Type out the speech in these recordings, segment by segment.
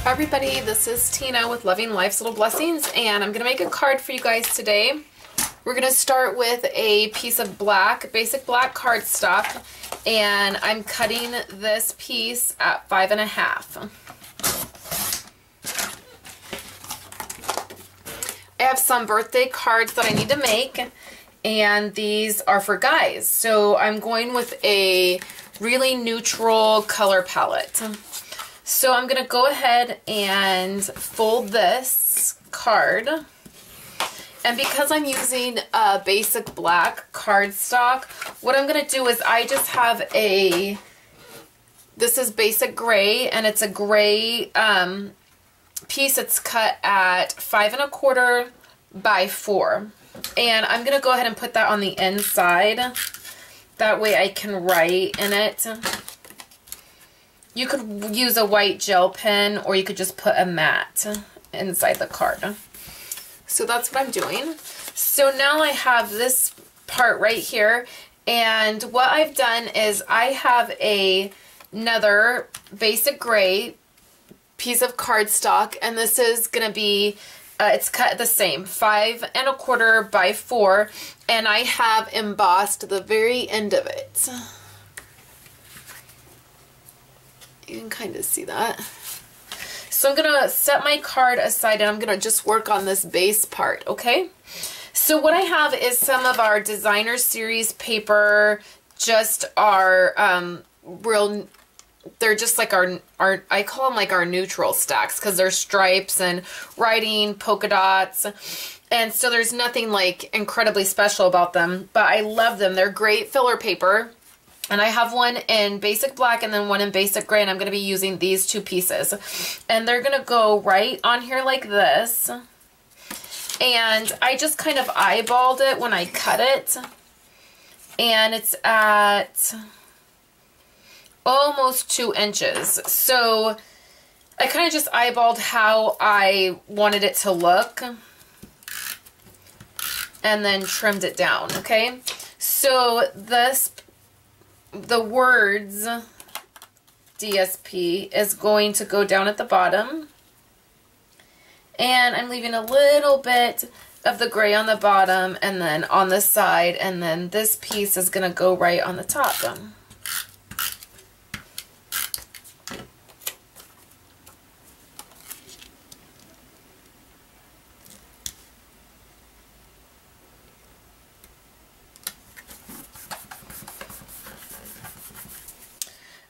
Hi everybody, this is Tina with Loving Life's Little Blessings, and I'm going to make a card for you guys today. We're going to start with a piece of basic black cardstock, and I'm cutting this piece at 5.5. I have some birthday cards that I need to make, and these are for guys. So I'm going with a really neutral color palette. So I'm going to go ahead and fold this card. And because I'm using a basic black cardstock, what I'm going to do is I just have this is basic gray, and it's a gray piece. It's cut at 5.25 by 4. And I'm going to go ahead and put that on the inside. That way I can write in it. You could use a white gel pen, or you could just put a mat inside the card. So that's what I'm doing. So now I have this part right here, and what I've done is I have another basic gray piece of cardstock, and this is going to be, it's cut the same, 5.25 by 4, and I have embossed the very end of it. You can kind of see that. So I'm going to set my card aside, and I'm going to just work on this base part, okay? So what I have is some of our designer series paper, just our they're just like our I call them like our neutral stacks, because they're stripes and writing, polka dots. And so there's nothing like incredibly special about them, but I love them. They're great filler paper. And I have one in basic black and then one in basic gray, and I'm going to be using these two pieces. And they're going to go right on here like this. And I just kind of eyeballed it when I cut it. And it's at almost 2 inches. So I kind of just eyeballed how I wanted it to look. And then trimmed it down, okay? So the words DSP is going to go down at the bottom, and I'm leaving a little bit of the gray on the bottom and then on the side, and then this piece is going to go right on the top.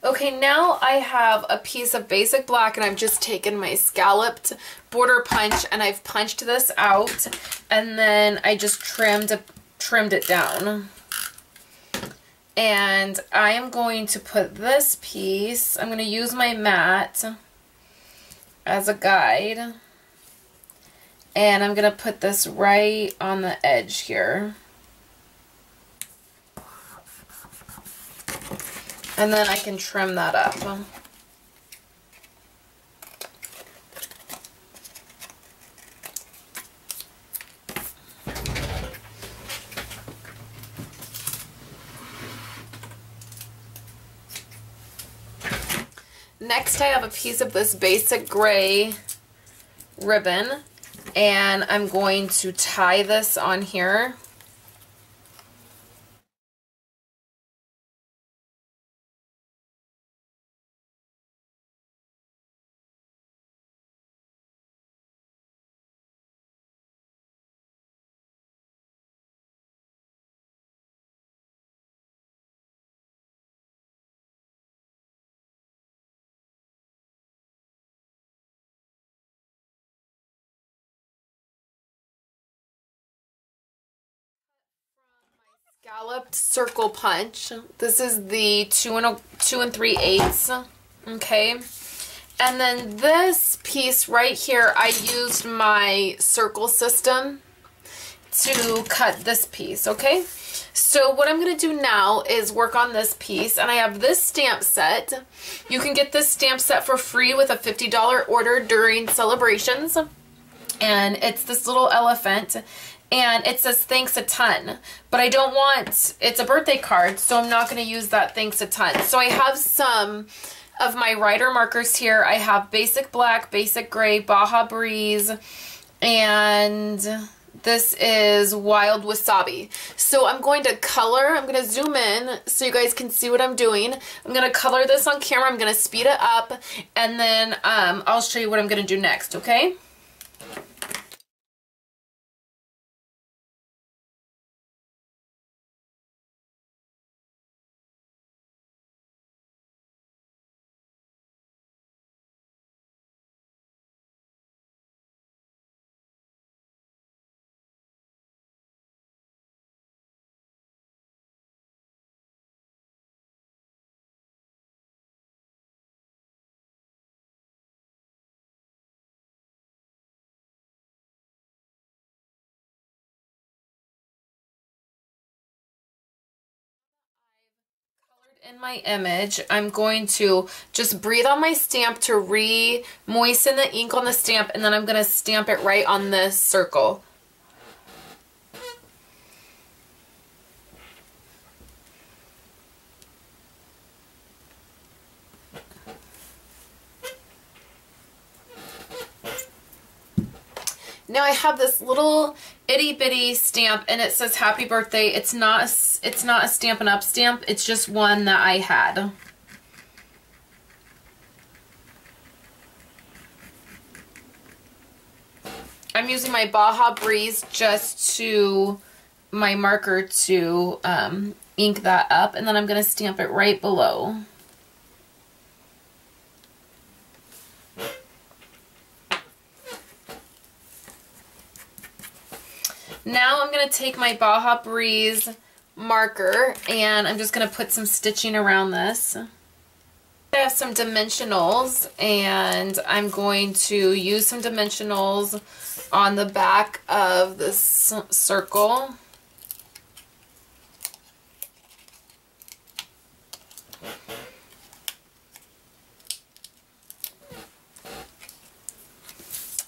Okay, now I have a piece of basic black, and I've just taken my scalloped border punch and I've punched this out, and then I just trimmed it down. And I am going to put this piece, I'm going to use my mat as a guide, and I'm going to put this right on the edge here. And then I can trim that up. Next, I have a piece of this basic gray ribbon, and I'm going to tie this on here. Scalloped circle punch. This is the 2 3/8, okay? And then this piece right here, I used my circle system to cut this piece, okay? So what I'm going to do now is work on this piece, and I have this stamp set. You can get this stamp set for free with a $50 order during celebrations, and it's this little elephant. And it says thanks a ton, but I don't want, it's a birthday card, so I'm not going to use that thanks a ton. So I have some of my writer markers here. I have Basic Black, Basic Gray, Baja Breeze, and this is Wild Wasabi. So I'm going to color, I'm going to zoom in so you guys can see what I'm doing. I'm going to color this on camera, I'm going to speed it up, and then I'll show you what I'm going to do next, okay? In my image, I'm going to just breathe on my stamp to re-moisten the ink on the stamp, and then I'm going to stamp it right on this circle. Now I have this little itty bitty stamp and it says happy birthday. It's not a Stampin' Up! Stamp, it's just one that I had. I'm using my Baja Breeze just to my marker to ink that up, and then I'm going to stamp it right below. Now I'm going to take my Baja Breeze marker and I'm just going to put some stitching around this. I have some dimensionals and I'm going to use some dimensionals on the back of this circle.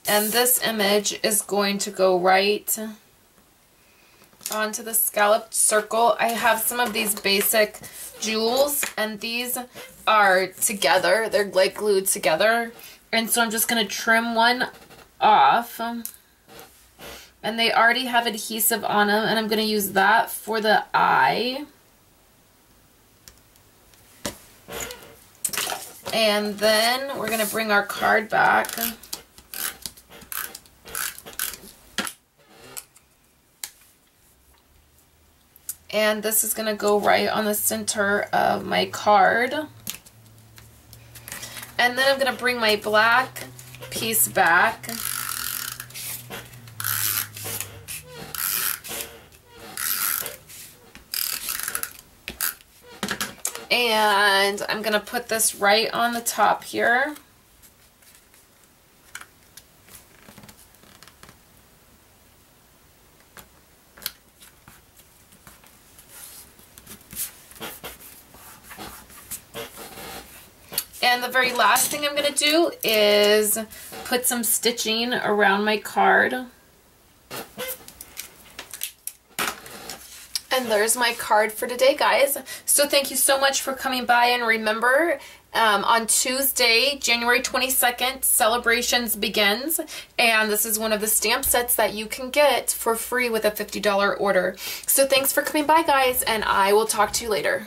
And this image is going to go right onto the scalloped circle. I have some of these basic jewels and these are together. They're like glued together. And so I'm just going to trim one off. And they already have adhesive on them, and I'm going to use that for the eye. And then we're going to bring our card back. And this is going to go right on the center of my card. And then I'm going to bring my black piece back. And I'm going to put this right on the top here. And the very last thing I'm going to do is put some stitching around my card. And there's my card for today, guys. So thank you so much for coming by, and remember, on Tuesday, January 22nd, Celebrations begins, and this is one of the stamp sets that you can get for free with a $50 order. So thanks for coming by, guys, and I will talk to you later.